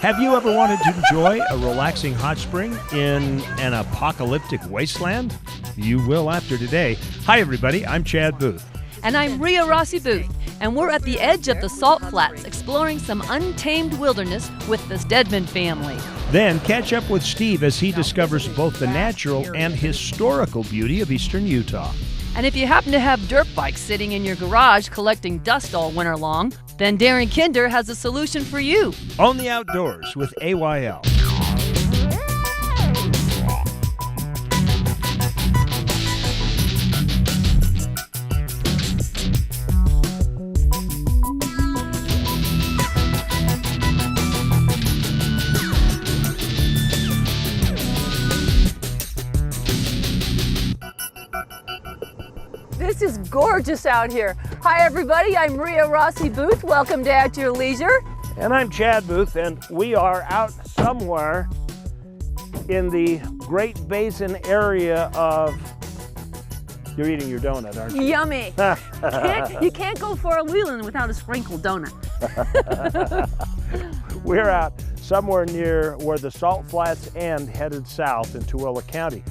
Have you ever wanted to enjoy a relaxing hot spring in an apocalyptic wasteland? You will after today. Hi, everybody. I'm Chad Booth. And I'm Ria Rossi Booth. And we're at the edge of the Salt Flats, exploring some untamed wilderness with the Steadman family. Then catch up with Steve as he discovers both the natural and historical beauty of eastern Utah. And if you happen to have dirt bikes sitting in your garage collecting dust all winter long, then Darren Kinder has a solution for you. On the Outdoors with AYL. This is gorgeous out here. Hi everybody, I'm Ria Rossi Booth. Welcome to At Your Leisure. And I'm Chad Booth, and we are out somewhere in the Great Basin area of... You're eating your donut, aren't you? Yummy. You can't go for a wheeling without a sprinkled donut. We're out somewhere near where the Salt Flats end, headed south in Tooele County.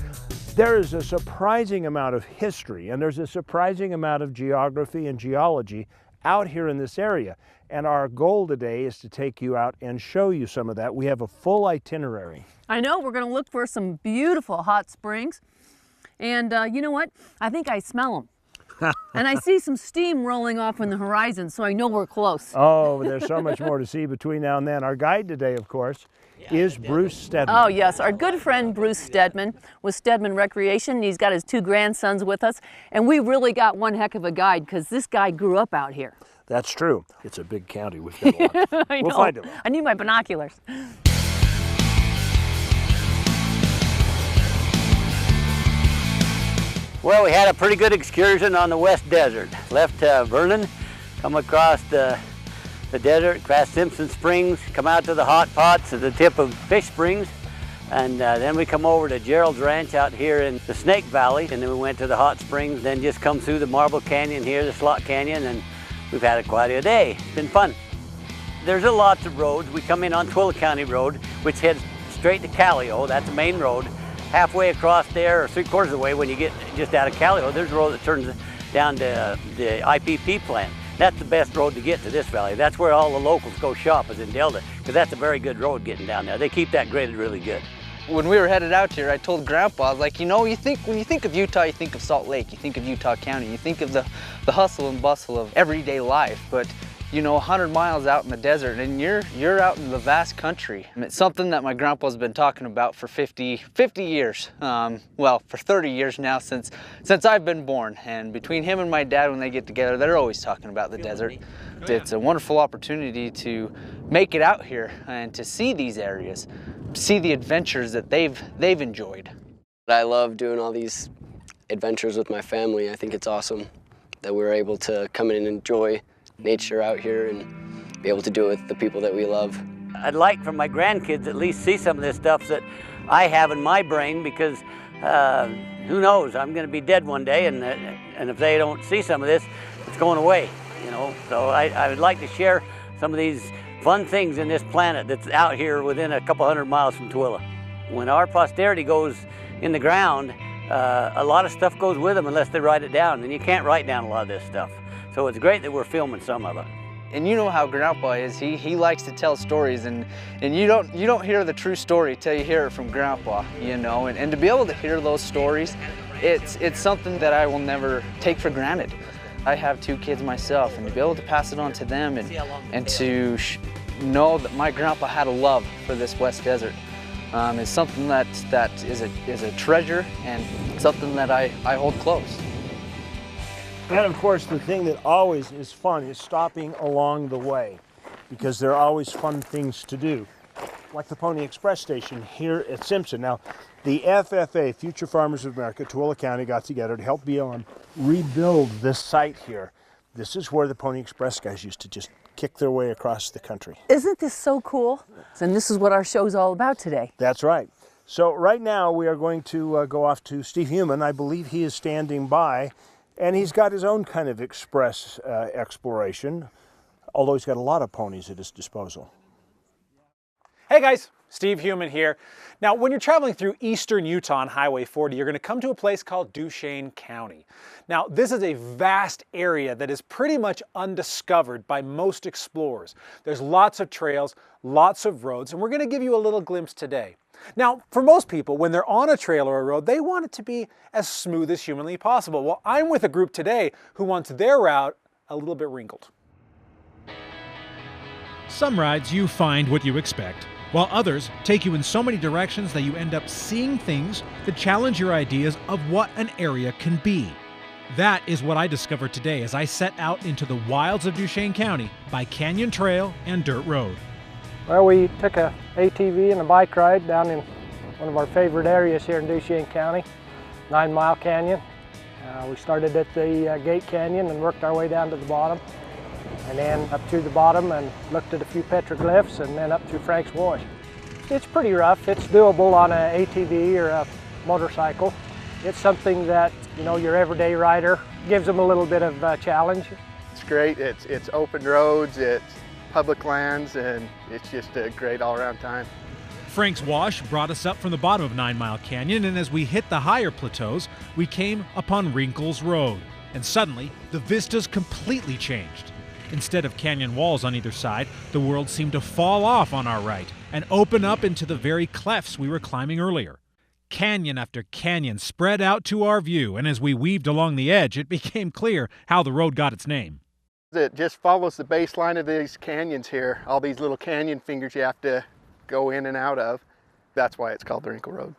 There is a surprising amount of history and there's a surprising amount of geography and geology out here in this area. And our goal today is to take you out and show you some of that. We have a full itinerary. I know, we're going to look for some beautiful hot springs. And you know what? I think I smell them. And I see some steam rolling off on the horizon, so I know we're close. Oh, there's so much more to see between now and then. Our guide today, of course, is Bruce Steadman. Oh yes, our good friend Bruce Steadman with Steadman Recreation. He's got his two grandsons with us, and we really got one heck of a guide because this guy grew up out here. That's true. It's a big county. We've got a lot. I know. We'll find him. I need my binoculars. Well, we had a pretty good excursion on the West Desert. Left Vernon, come across the desert, past Simpson Springs, come out to the hot pots at the tip of Fish Springs, and then we come over to Gerald's Ranch out here in the Snake Valley, and then we went to the hot springs, then just come through the Marble Canyon here, the Slot Canyon, and we've had quite a day. It's been fun. There's a lots of roads. We come in on Tooele County Road, which heads straight to Callio. That's the main road. Halfway across there, or 3/4 of the way when you get just out of Callio, there's a road that turns down to the IPP plant. That's the best road to get to this valley. That's where all the locals go shop, is in Delta, because that's a very good road getting down there. They keep that graded really good. When we were headed out here, I told Grandpa, I was like, you know, when you think of Utah, you think of Salt Lake, you think of Utah County, you think of the hustle and bustle of everyday life, but you know, 100 miles out in the desert and you're out in the vast country. And it's something that my grandpa's been talking about for 50 years. Well, for 30 years now since I've been born. And between him and my dad, when they get together, they're always talking about the desert. It's a wonderful opportunity to make it out here and to see these areas, see the adventures that they've enjoyed. I love doing all these adventures with my family. I think it's awesome that we're able to come in and enjoy nature out here and be able to do it with the people that we love. I'd like for my grandkids at least see some of this stuff that I have in my brain, because who knows, I'm going to be dead one day, and if they don't see some of this, it's going away, you know. So I would like to share some of these fun things in this planet that's out here within a couple 100 miles from Tooele. When our posterity goes in the ground, a lot of stuff goes with them unless they write it down, and you can't write down a lot of this stuff. So it's great that we're filming some of it. And you know how Grandpa is. He likes to tell stories, and you don't hear the true story till you hear it from Grandpa, you know. And to be able to hear those stories, it's something that I will never take for granted. I have two kids myself, and to be able to pass it on to them and to know that my grandpa had a love for this West Desert is something that is a treasure and something that I hold close. And of course, the thing that always is fun is stopping along the way, because there are always fun things to do, like the Pony Express station here at Simpson. Now, the FFA, Future Farmers of America, Tooele County, got together to help BLM rebuild this site here. This is where the Pony Express guys used to just kick their way across the country. Isn't this so cool? And this is what our show's all about today. That's right. So right now we are going to go off to Steve Human. I believe he is standing by. And he's got his own kind of express exploration, although he's got a lot of ponies at his disposal. Hey guys, Steve Human here. Now, when you're traveling through eastern Utah on Highway 40, you're going to come to a place called Duchesne County. Now, this is a vast area that is pretty much undiscovered by most explorers. There's lots of trails, lots of roads, and we're going to give you a little glimpse today. Now, for most people, when they're on a trail or a road, they want it to be as smooth as humanly possible. Well, I'm with a group today who wants their route a little bit wrinkled. Some rides you find what you expect, while others take you in so many directions that you end up seeing things that challenge your ideas of what an area can be. That is what I discovered today as I set out into the wilds of Duchesne County by canyon trail and dirt road. Well, we took a ATV and a bike ride down in one of our favorite areas here in Duchesne County, 9 Mile Canyon. We started at the Gate Canyon and worked our way down to the bottom, and then up through the bottom and looked at a few petroglyphs, and then up through Frank's Wash. It's pretty rough. It's doable on an ATV or a motorcycle. It's something that, you know, your everyday rider gives them a little bit of a challenge. It's great. It's open roads, it's public lands, and it's just a great all-around time. Frank's Wash brought us up from the bottom of 9 Mile Canyon, and as we hit the higher plateaus, we came upon Wrinkles Road. And suddenly, the vistas completely changed. Instead of canyon walls on either side, the world seemed to fall off on our right and open up into the very clefts we were climbing earlier. Canyon after canyon spread out to our view, and as we weaved along the edge, it became clear how the road got its name. It just follows the baseline of these canyons here, all these little canyon fingers you have to go in and out of. That's why it's called the Wrinkle Road.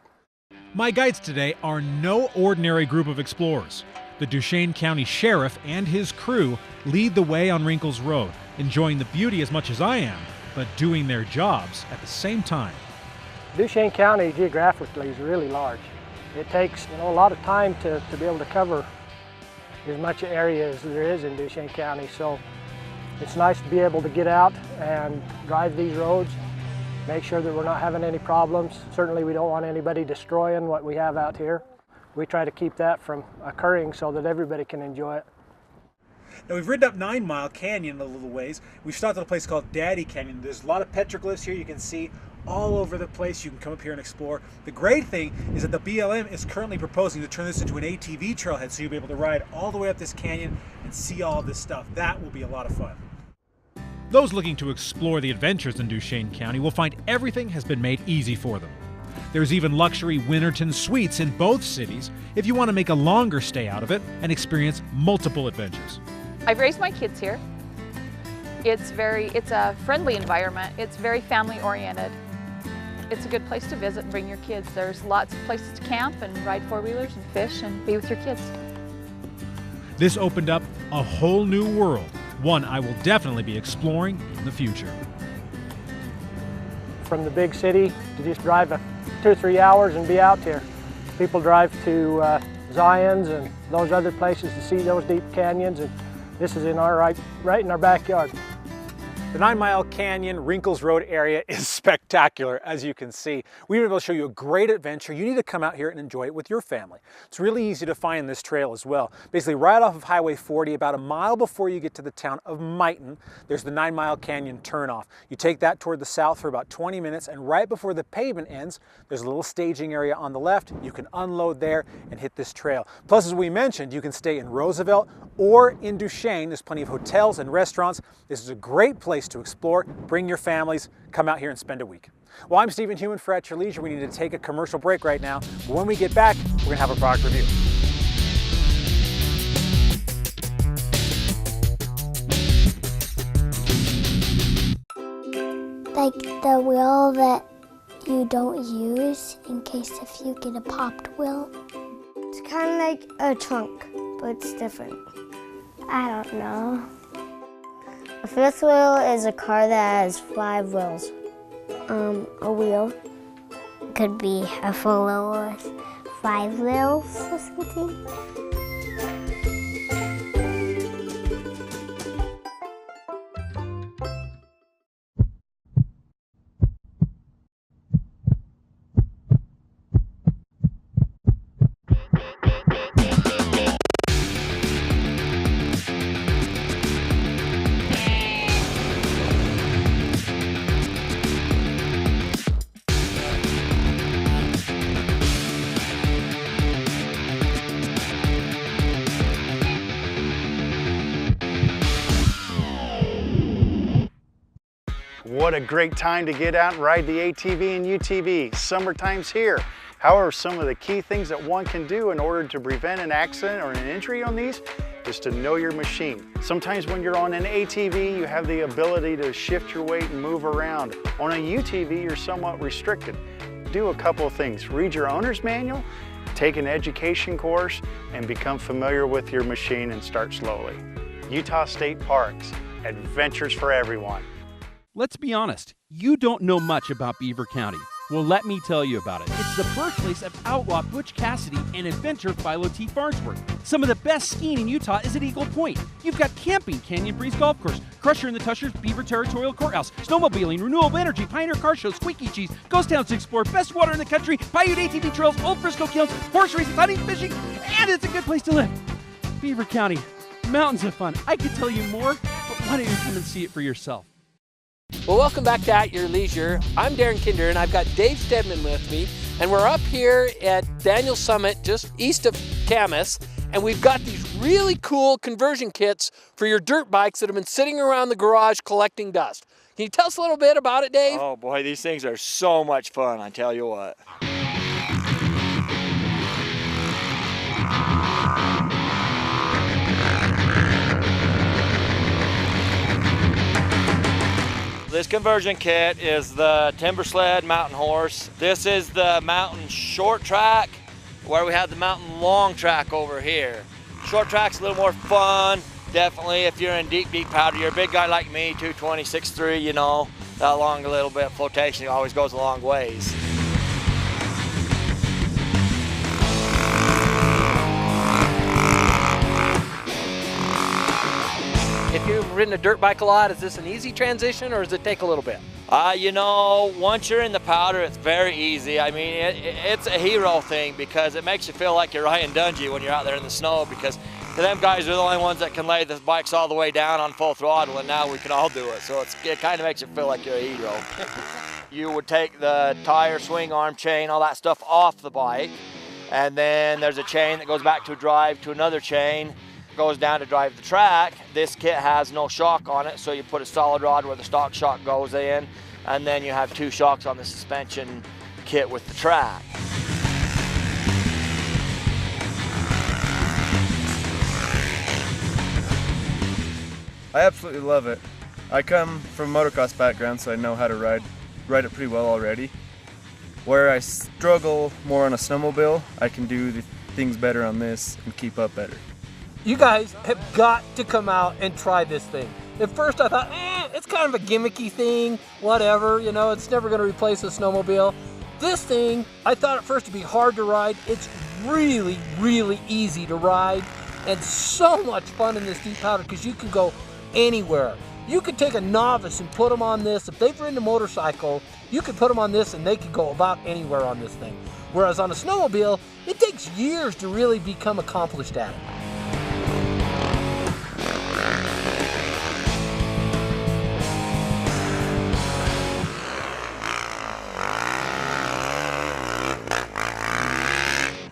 My guides today are no ordinary group of explorers. The Duchesne County Sheriff and his crew lead the way on Wrinkles Road, enjoying the beauty as much as I am, but doing their jobs at the same time. Duchesne County geographically is really large. It takes, you know, a lot of time to be able to cover as much area as there is in Duchesne County. So it's nice to be able to get out and drive these roads, make sure that we're not having any problems. Certainly we don't want anybody destroying what we have out here. We try to keep that from occurring so that everybody can enjoy it. Now, we've ridden up 9 Mile Canyon a little ways. We've stopped at a place called Daddy Canyon. There's a lot of petroglyphs here you can see all over the place. You can come up here and explore. The great thing is that the BLM is currently proposing to turn this into an ATV trailhead, so you'll be able to ride all the way up this canyon and see all of this stuff. That will be a lot of fun. Those looking to explore the adventures in Duchesne County will find everything has been made easy for them. There's even luxury Winterton suites in both cities if you want to make a longer stay out of it and experience multiple adventures. I've raised my kids here. It's a friendly environment. It's very family oriented. It's a good place to visit and bring your kids. There's lots of places to camp and ride four-wheelers and fish and be with your kids. This opened up a whole new world, one I will definitely be exploring in the future. From the big city to just drive 2 or 3 hours and be out here. People drive to Zion's and those other places to see those deep canyons, and this is in our right in our backyard. The 9 Mile Canyon Wrinkles Road area is spectacular, as you can see. We've been able to show you a great adventure. You need to come out here and enjoy it with your family. It's really easy to find this trail as well. Basically right off of Highway 40, about a mile before you get to the town of Mighton, there's the 9 Mile Canyon turnoff. You take that toward the south for about 20 minutes, and right before the pavement ends, there's a little staging area on the left. You can unload there and hit this trail. Plus, as we mentioned, you can stay in Roosevelt or in Duchesne. There's plenty of hotels and restaurants. This is a great place to explore. Bring your families, come out here and spend a week. Well, I'm Stephen Human for At Your Leisure. We need to take a commercial break right now, but when we get back, we're gonna have a product review. Like the wheel that you don't use in case if you get a popped wheel. It's kind of like a trunk, but it's different. I don't know. A fifth wheel is a car that has 5 wheels. A wheel could be a full wheel with 5 wheels or something. What a great time to get out and ride the ATV and UTV. Summertime's here. However, some of the key things that one can do in order to prevent an accident or an injury on these is to know your machine. Sometimes when you're on an ATV, you have the ability to shift your weight and move around. On a UTV, you're somewhat restricted. Do a couple of things. Read your owner's manual, take an education course, and become familiar with your machine and start slowly. Utah State Parks, adventures for everyone. Let's be honest, you don't know much about Beaver County. Well, let me tell you about it. It's the birthplace of outlaw Butch Cassidy and inventor Philo T. Farnsworth. Some of the best skiing in Utah is at Eagle Point. You've got camping, Canyon Breeze Golf Course, Crusher and the Tushers, Beaver Territorial Courthouse, snowmobiling, renewable energy, Pioneer Car Show, Squeaky Cheese, Ghost Towns to explore, best water in the country, Paiute ATV trails, Old Frisco Kilns, horse races, hunting, fishing, and it's a good place to live. Beaver County, mountains of fun. I could tell you more, but why don't you come and see it for yourself? Well, welcome back to At Your Leisure. I'm Darren Kinder, and I've got Dave Steadman with me, and we're up here at Daniel Summit, just east of Camas, and we've got these really cool conversion kits for your dirt bikes that have been sitting around the garage collecting dust. Can you tell us a little bit about it, Dave? Oh boy, these things are so much fun, I tell you what. This conversion kit is the Timbersled mountain horse. This is the mountain short track, where we have the mountain long track over here. Short track's a little more fun, definitely if you're in deep, deep powder. You're a big guy like me, 220, 6'3", you know, that long a little bit. Flotation always goes a long ways. If you've ridden a dirt bike a lot, is this an easy transition or does it take a little bit? You know, once you're in the powder, it's very easy. I mean, it's a hero thing because it makes you feel like you're Ryan Dungey when you're out there in the snow, because them guys are the only ones that can lay the bikes all the way down on full throttle, and now we can all do it. So it kind of makes you feel like you're a hero. You would take the tire, swing arm, chain, all that stuff off the bike, and then there's a chain that goes back to drive to another chain, goes down to drive the track. This kit has no shock on it, so you put a solid rod where the stock shock goes in, and then you have 2 shocks on the suspension kit with the track. I absolutely love it. I come from a motocross background, so I know how to ride it pretty well already. Where I struggle more on a snowmobile, I can do the things better on this and keep up better. You guys have got to come out and try this thing. At first I thought, it's kind of a gimmicky thing, whatever, you know, it's never going to replace a snowmobile. This thing, I thought at first it'd be hard to ride. It's really, really easy to ride and so much fun in this deep powder because you can go anywhere. You could take a novice and put them on this. If they've ridden a motorcycle, you could put them on this and they could go about anywhere on this thing. Whereas on a snowmobile, it takes years to really become accomplished at it.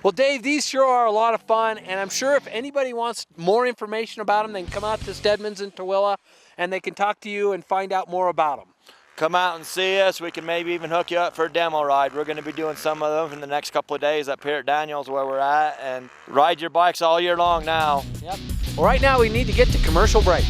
Well, Dave, these sure are a lot of fun, and I'm sure if anybody wants more information about them, they can come out to Steadman's in Tooele, and they can talk to you and find out more about them. Come out and see us. We can maybe even hook you up for a demo ride. We're going to be doing some of them in the next couple of days up here at Daniels where we're at, and ride your bikes all year long now. Yep. Well, right now we need to get to commercial break.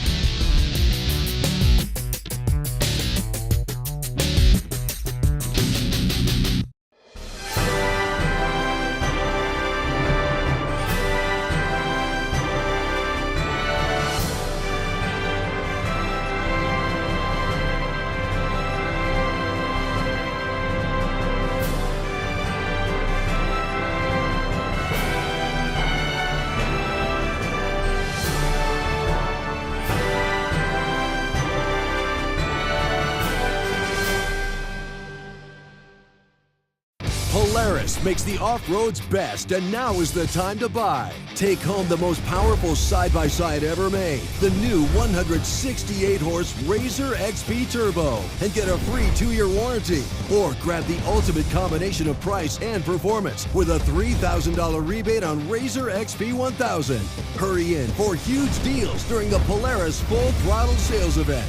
Makes the off-roads best, and now is the time to buy. Take home the most powerful side-by-side ever made, the new 168-horse Razor XP Turbo, and get a free 2-year warranty. Or grab the ultimate combination of price and performance with a $3,000 rebate on Razor XP 1000. Hurry in for huge deals during the Polaris Full Throttle Sales Event.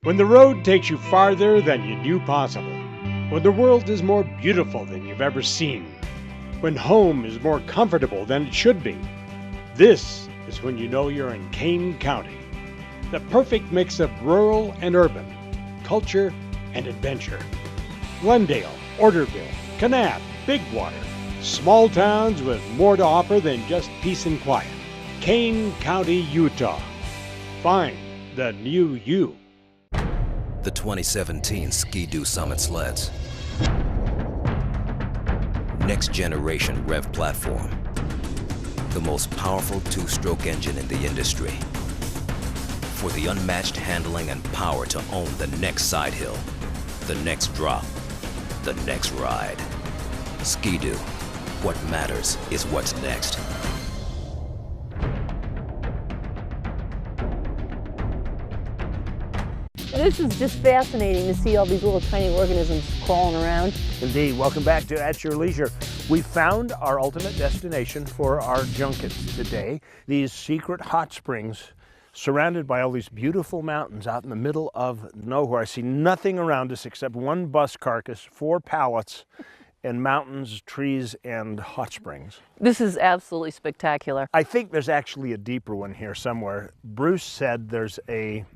When the road takes you farther than you knew possible. When the world is more beautiful than you've ever seen. When home is more comfortable than it should be. This is when you know you're in Kane County. The perfect mix of rural and urban, culture and adventure. Glendale, Orderville, Kanab, Bigwater. Small towns with more to offer than just peace and quiet. Kane County, Utah. Find the new you. The 2017 Ski-Doo Summit sleds. Next generation rev platform. The most powerful two-stroke engine in the industry. For the unmatched handling and power to own the next side hill, the next drop, the next ride. Ski-Doo. What matters is what's next. This is just fascinating to see all these little tiny organisms crawling around. Indeed. Welcome back to At Your Leisure. We found our ultimate destination for our junket today. These secret hot springs surrounded by all these beautiful mountains out in the middle of nowhere. I see nothing around us except one bus carcass, 4 pallets, and mountains, trees, and hot springs. This is absolutely spectacular. I think there's actually a deeper one here somewhere. Bruce said there's a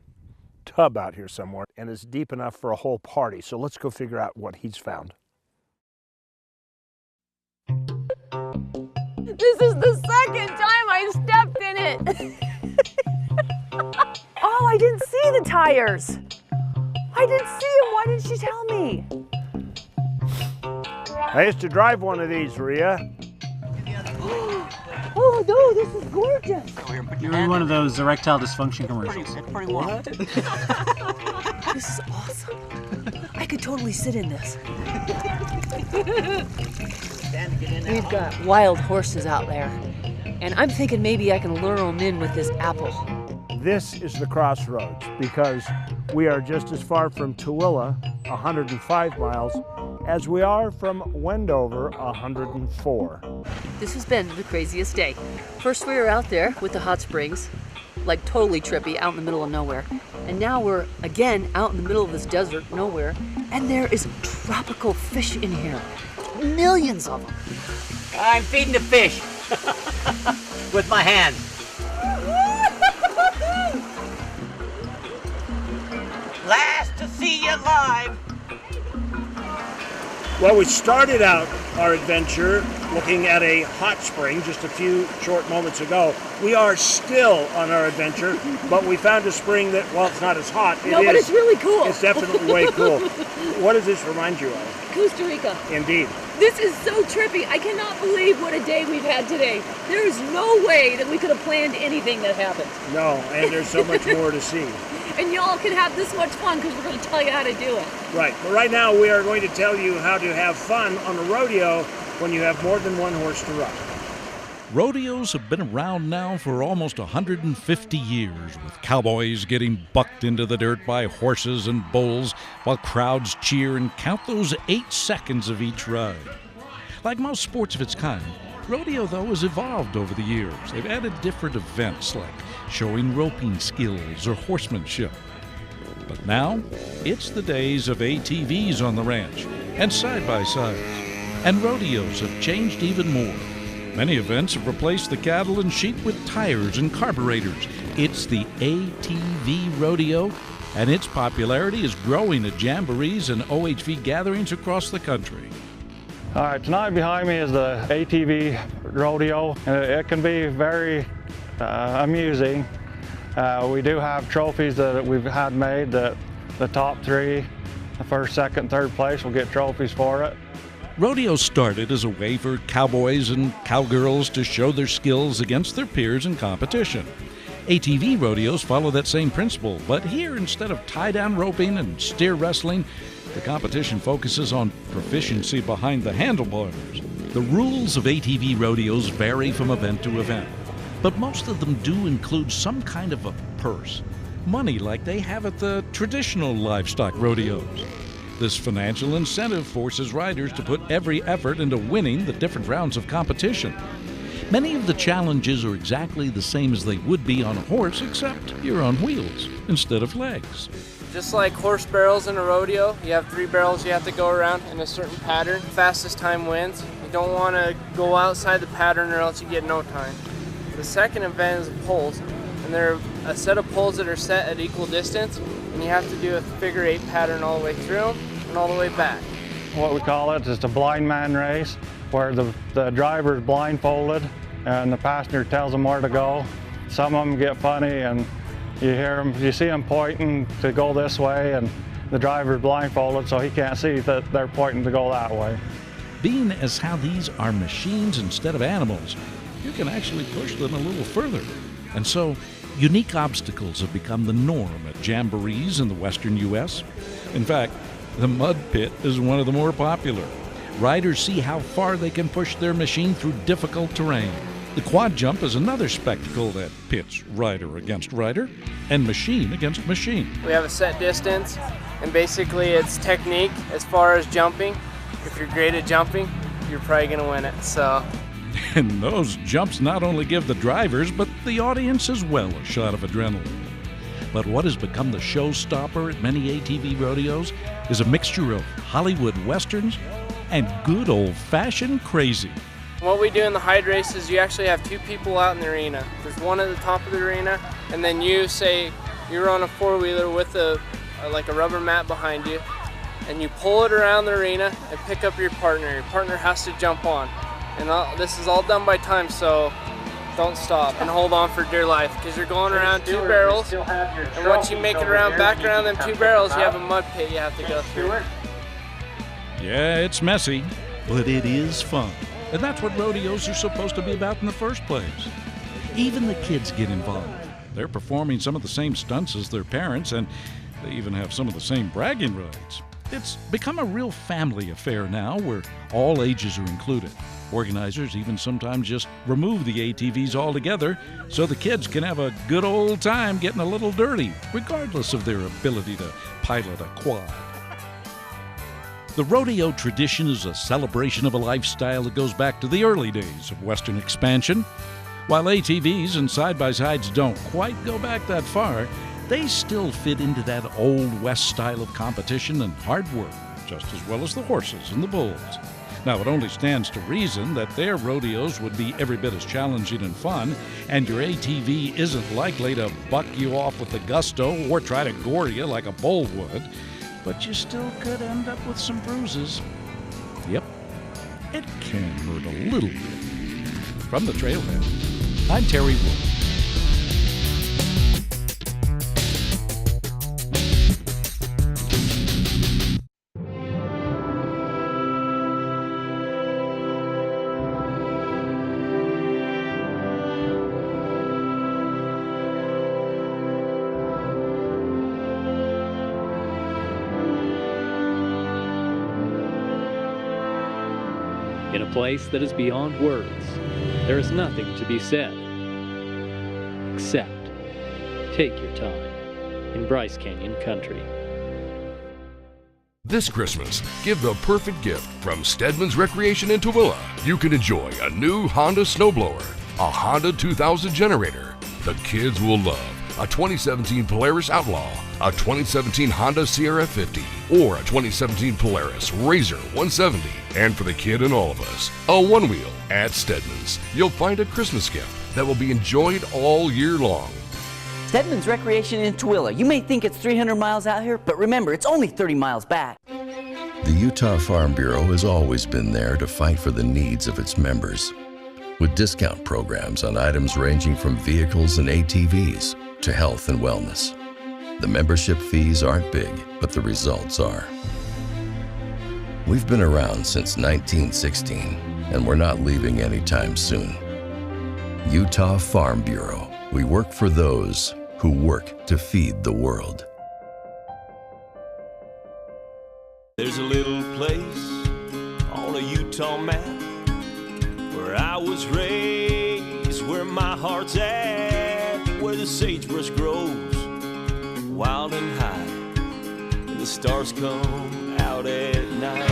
tub out here somewhere, and it's deep enough for a whole party. So let's go figure out what he's found. This is the second time I've stepped in it. Oh, I didn't see the tires. I didn't see them. Why didn't she tell me? I used to drive one of these, Ria. Oh no, this is gorgeous. You're in one of those erectile dysfunction commercials. It's pretty warm. This is awesome. I could totally sit in this. We've got wild horses out there, and I'm thinking maybe I can lure them in with this apple. This is the crossroads because we are just as far from Tooele, 105 miles, as we are from Wendover, 104. This has been the craziest day. First we were out there with the hot springs, like totally trippy, out in the middle of nowhere. And now we're again out in the middle of this desert, nowhere, and there is tropical fish in here. Millions of them. I'm feeding the fish with my hands. Last to see you live. Well, we started out our adventure looking at a hot spring just a few short moments ago. We are still on our adventure, but we found a spring that, well, it's not as hot. No, but it's really cool. It's definitely way cool. What does this remind you of? Costa Rica. Indeed. This is so trippy. I cannot believe what a day we've had today. There is no way that we could have planned anything that happened. No, and there's so much more to see. And y'all can have this much fun because we're going to tell you how to do it. Right, but right now we are going to tell you how to have fun on a rodeo when you have more than one horse to ride. Rodeos have been around now for almost 150 years, with cowboys getting bucked into the dirt by horses and bulls while crowds cheer and count those 8 seconds of each ride. Like most sports of its kind, rodeo, though, has evolved over the years. They've added different events like showing roping skills or horsemanship. But now, it's the days of ATVs on the ranch and side-by-sides. And rodeos have changed even more. Many events have replaced the cattle and sheep with tires and carburetors. It's the ATV Rodeo, and its popularity is growing at jamborees and OHV gatherings across the country. All right, tonight behind me is the ATV Rodeo, and it can be very amusing. We do have trophies that we've had made that the top 3, the first, second, third place will get trophies for it. Rodeo started as a way for cowboys and cowgirls to show their skills against their peers in competition. ATV rodeos follow that same principle, but here, instead of tie-down roping and steer wrestling, the competition focuses on proficiency behind the handlebars. The rules of ATV rodeos vary from event to event, but most of them do include some kind of a purse, money like they have at the traditional livestock rodeos. This financial incentive forces riders to put every effort into winning the different rounds of competition. Many of the challenges are exactly the same as they would be on a horse, except you're on wheels instead of legs. Just like horse barrels in a rodeo, you have 3 barrels you have to go around in a certain pattern. Fastest time wins. You don't want to go outside the pattern or else you get no time. The second event is poles, and they're a set of poles that are set at equal distance, and you have to do a figure 8 pattern all the way through and all the way back. What we call it is a blind man race, where the driver's blindfolded and the passenger tells them where to go. Some of them get funny and you see them pointing to go this way, and the driver's blindfolded so he can't see that they're pointing to go that way. Being as how these are machines instead of animals, you can actually push them a little further. And so, unique obstacles have become the norm at jamborees in the western U.S. In fact, the mud pit is one of the more popular. Riders see how far they can push their machine through difficult terrain. The quad jump is another spectacle that pits rider against rider and machine against machine. We have a set distance, and basically it's technique as far as jumping. If you're great at jumping, you're probably going to win it. So. And those jumps not only give the drivers, but the audience as well a shot of adrenaline. But what has become the showstopper at many ATV rodeos is a mixture of Hollywood westerns and good old-fashioned crazy. What we do in the hide race is you actually have 2 people out in the arena. There's one at the top of the arena, and then you're on a 4-wheeler with like a rubber mat behind you, and you pull it around the arena and pick up your partner. Your partner has to jump on. And this is all done by time, so don't stop and hold on for dear life, because you're going around 2 barrels, and once you make it back around them 2 barrels, you have a mud pit you have to go through. Yeah, it's messy, but it is fun. And that's what rodeos are supposed to be about in the first place. Even the kids get involved. They're performing some of the same stunts as their parents, and they even have some of the same bragging rights. It's become a real family affair now, where all ages are included. Organizers even sometimes just remove the ATVs altogether so the kids can have a good old time getting a little dirty, regardless of their ability to pilot a quad. The rodeo tradition is a celebration of a lifestyle that goes back to the early days of Western expansion. While ATVs and side-by-sides don't quite go back that far, they still fit into that old West style of competition and hard work, just as well as the horses and the bulls. Now, it only stands to reason that their rodeos would be every bit as challenging and fun, and your ATV isn't likely to buck you off with the gusto or try to gore you like a bull would. But you still could end up with some bruises. Yep, it can hurt a little bit. From the trailhead, I'm Terry Wood. In a place that is beyond words, there is nothing to be said, except take your time in Bryce Canyon country. This Christmas, give the perfect gift from Steadman's Recreation in Tooele. You can enjoy a new Honda snowblower, a Honda 2000 generator. The kids will love a 2017 Polaris Outlaw, a 2017 Honda CRF50, or a 2017 Polaris RZR 170. And for the kid in all of us, a one-wheel. At Steadman's, you'll find a Christmas gift that will be enjoyed all year long. Steadman's Recreation in Tooele. You may think it's 300 miles out here, but remember, it's only 30 miles back. The Utah Farm Bureau has always been there to fight for the needs of its members, with discount programs on items ranging from vehicles and ATVs to health and wellness. The membership fees aren't big, but the results are. We've been around since 1916, and we're not leaving anytime soon. Utah Farm Bureau. We work for those who work to feed the world. There's a little place on a Utah map where I was raised, where my heart's at, where the sagebrush grows wild and high, and the stars come out at night.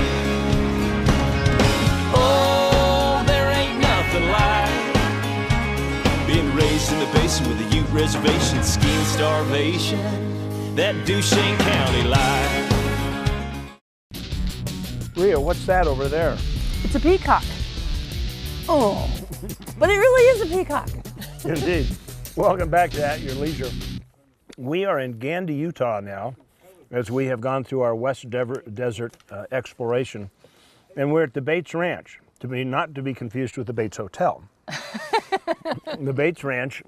Oh, there ain't nothing like being raised in the basin with a Ute reservation, skiing starvation, that Duchesne County life. Ria, what's that over there? It's a peacock. Oh, but it really is a peacock. Indeed. Welcome back to At Your Leisure. We are in Gandy, Utah now, as we have gone through our West Desert exploration, and we're at the Bates Ranch, not to be confused with the Bates Hotel. The Bates Ranch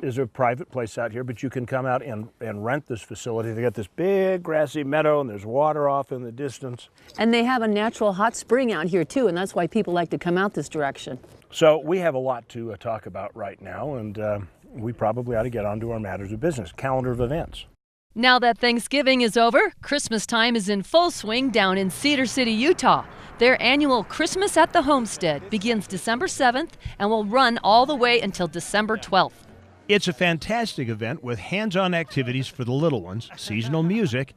is a private place out here, but you can come out and rent this facility. They got this big grassy meadow, and there's water off in the distance. And they have a natural hot spring out here too, and that's why people like to come out this direction. So we have a lot to talk about right now, and we probably ought to get on to our matters of business, calendar of events. Now that Thanksgiving is over, Christmas time is in full swing down in Cedar City, Utah. Their annual Christmas at the Homestead begins December 7th and will run all the way until December 12th. It's a fantastic event with hands-on activities for the little ones, seasonal music,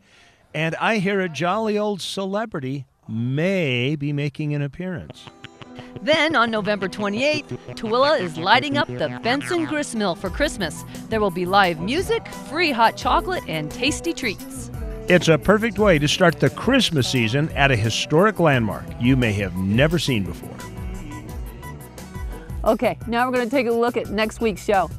and I hear a jolly old celebrity may be making an appearance. Then on November 28th, Tooele is lighting up the Benson grist mill for Christmas. There will be live music, free hot chocolate, and tasty treats. It's a perfect way to start the Christmas season at a historic landmark you may have never seen before. Okay, now we're going to take a look at next week's show.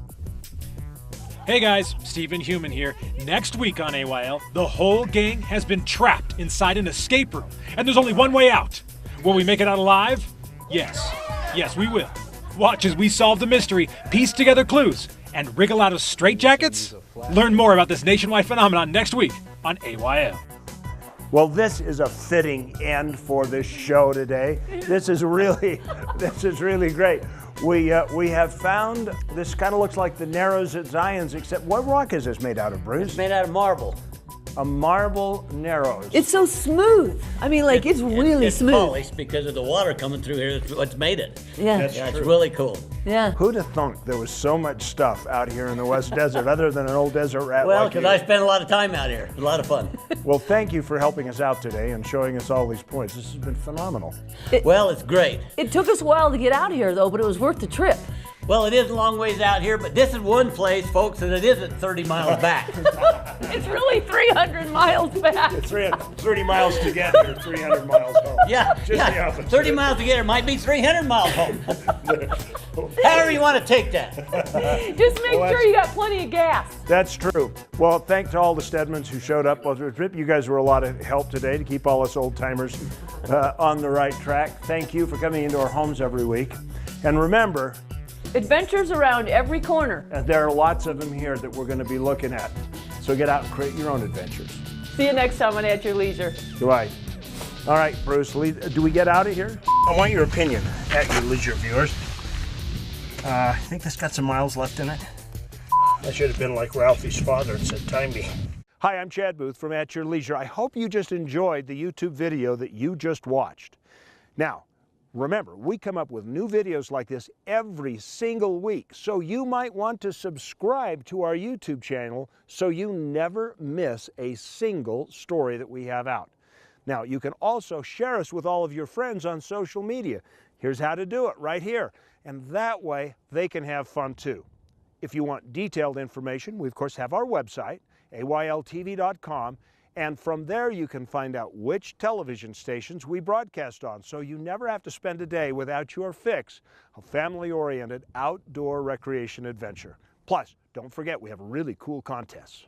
Hey guys, Stephen Human here. Next week on AYL, the whole gang has been trapped inside an escape room, and there's only one way out. Will we make it out alive? Yes. Yes, we will. Watch as we solve the mystery, piece together clues, and wriggle out of straitjackets. Learn more about this nationwide phenomenon next week on AYL. Well, this is a fitting end for this show today. This is really great. We have found, this kind of looks like the Narrows at Zion's, except what rock is this made out of, Bruce? It's made out of marble. A marble Narrows. It's so smooth. I mean, like, it's really it's smooth. Polished because of the water coming through here. That's what's made it. Yeah. That's It's true. really cool. Yeah. Who'd have thunk there was so much stuff out here in the West Desert other than an old desert rat Well, like because you? I spent a lot of time out here. It was a lot of fun. Well, thank you for helping us out today and showing us all these points. This has been phenomenal. Well, it's great. It took us a while to get out of here, though, but it was worth the trip. Well, it is a long ways out here, but this is one place, folks, and it isn't 30 miles back. It's really 300 miles back. It's 30 miles to get here, 300 miles home. Yeah, Just the opposite. 30 miles to get here might be 300 miles home. However you want to take that. Just make Well, sure you got plenty of gas. That's true. Well, thanks to all the Steadmans who showed up on the trip. You guys were a lot of help today to keep all us old timers on the right track. Thank you for coming into our homes every week. And remember, Adventures around every corner. there are lots of them here that we're going to be looking at. So get out and create your own adventures. See you next time on At Your Leisure. Goodbye. All right, Bruce, do we get out of here? I want your opinion, At Your Leisure, viewers. I think this got some miles left in it. I should have been like Ralphie's father and said, time me. Hi, I'm Chad Booth from At Your Leisure. I hope you just enjoyed the YouTube video that you just watched. Now, remember, we come up with new videos like this every single week, so you might want to subscribe to our YouTube channel so you never miss a single story that we have out. Now, you can also share us with all of your friends on social media. Here's how to do it right here. And that way, they can have fun too. If you want detailed information, we of course have our website, AYLTV.com, and from there you can find out which television stations we broadcast on, so you never have to spend a day without your fix of family-oriented outdoor recreation adventure. Plus, don't forget we have really cool contests.